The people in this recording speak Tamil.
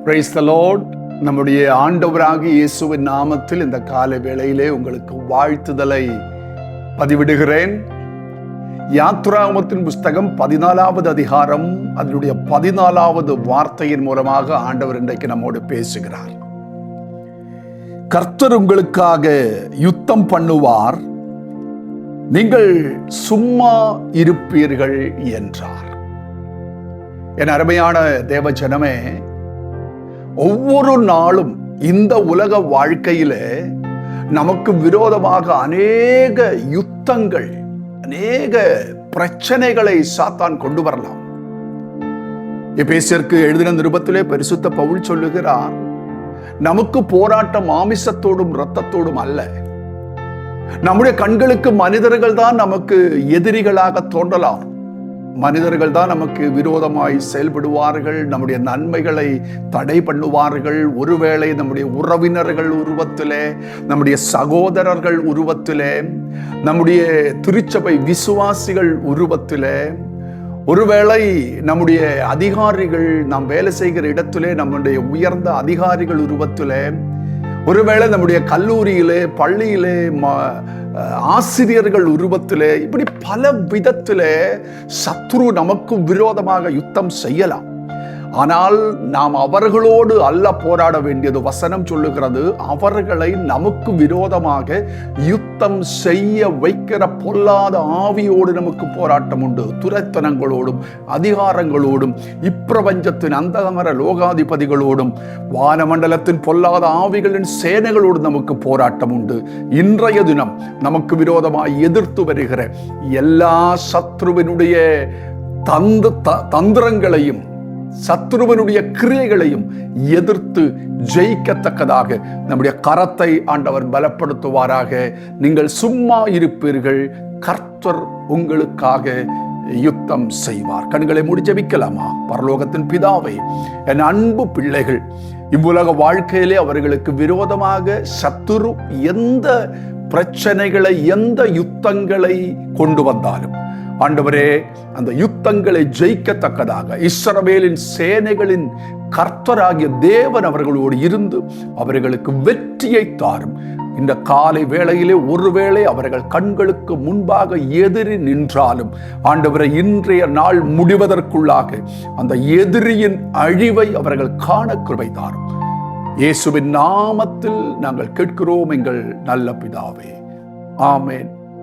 Praise the Lord. நம்முடைய ஆண்டவராகிய இயேசுவின் நாமத்தில் இந்த காலை வேளையிலே உங்களுக்கு வாழ்த்துதலை பதிவிடுகிறேன். யாத்ராகமத்தின் புஸ்தகம் 14வது அதிகாரம் அதனுடைய 14வது வார்த்தையின் மூலமாக ஆண்டவர் இன்றைக்கு நம்மோடு பேசுகிறார். கர்த்தர் உங்களுக்காக யுத்தம் பண்ணுவார், நீங்கள் சும்மா இருப்பீர்கள் என்றார். என் அருமையான தேவ ஜனமே, ஒவ்வொரு நாளும் இந்த உலக வாழ்க்கையில நமக்கு விரோதமாக அநேக யுத்தங்கள், அநேக பிரச்சனைகளை சாத்தான் கொண்டு வரலாம். எபேசியருக்கு எழுதின நிருபத்திலே பரிசுத்த பவுல் சொல்லுகிறார், நமக்கு போராட்டம் மாமிசத்தோடும் இரத்தத்தோடும் அல்ல. நம்முடைய கண்களுக்கு மனிதர்கள் தான் நமக்கு எதிரிகளாக தோன்றலாம். மனிதர்கள் தான் நமக்கு விரோதமாய் செயல்படுவார்கள், நம்முடைய நன்மைகளை தடை பண்ணுவார்கள். ஒருவேளை நம்முடைய உறவினர்கள் உருவத்திலே, நம்முடைய சகோதரர்கள் உருவத்திலே, நம்முடைய திருச்சபை விசுவாசிகள் உருவத்திலே, ஒருவேளை நம்முடைய அதிகாரிகள், நாம் வேலை செய்கிற இடத்திலே நம்முடைய உயர்ந்த அதிகாரிகள் உருவத்திலே, ஒருவேளை நம்முடைய கல்லூரியிலே, பள்ளியிலே, ஆசிரியர்கள் உருவத்திலே, இப்படி பல விதத்திலே சத்ரு நமக்கு விரோதமாக யுத்தம் செய்யலாம். ஆனால் நாம் அவர்களோடு அல்ல போராட வேண்டியது. வசனம் சொல்லுகிறது, அவர்களை நமக்கு விரோதமாக யுத்தம் செய்ய வைக்கிற பொல்லாத ஆவியோடு நமக்கு போராட்டம் உண்டு. துரைத்தனங்களோடும் அதிகாரங்களோடும் இப்பிரபஞ்சத்தின் அந்தகமர லோகாதிபதிகளோடும் வானமண்டலத்தின் பொல்லாத ஆவிகளின் சேனைகளோடு நமக்கு போராட்டம் உண்டு. இன்றைய தினம் நமக்கு விரோதமாக எதிர்த்து வருகிற எல்லா சத்ருவினுடைய தந்திரங்களையும் சத்ருவனுடைய கிரியைகளையும் எதிர்த்து ஜெயிக்கத்தக்கதாக நம்முடைய கரத்தை ஆண்டவர் பலப்படுத்துவாராக. நீங்கள் சும்மா இருப்பீர்கள், கர்த்தர் உங்களுக்காக யுத்தம் செய்வார். கண்களை மூடி ஜெபிக்கலாமா? பரலோகத்தின் பிதாவே, என் அன்பு பிள்ளைகள், இவ்வுலக வாழ்க்கையிலே அவர்களுக்கு விரோதமாக சத்துரு எந்த பிரச்சனைகளை, எந்த யுத்தங்களை கொண்டு வந்தாலும் ஆண்டவரே, அந்த யுத்தங்களை ஜெயிக்கத்தக்கதாக இஸ்ரவேலின் சேனைகளின் கர்த்தராகிய தேவன் அவர்களோடு இருந்து அவர்களுக்கு வெற்றியை தாரும். இந்த காலை வேளையிலே ஒருவேளை அவர்கள் கண்களுக்கு முன்பாக எதிரி நின்றாலும் ஆண்டவரை இன்றைய நாள் முடிவதற்குள்ளாக அந்த எதிரியின் அழிவை அவர்கள் காண கிருபை தாரும். இயேசுவின் நாமத்தில் நாங்கள் கேட்கிறோம் எங்கள் நல்ல பிதாவே, ஆமென்.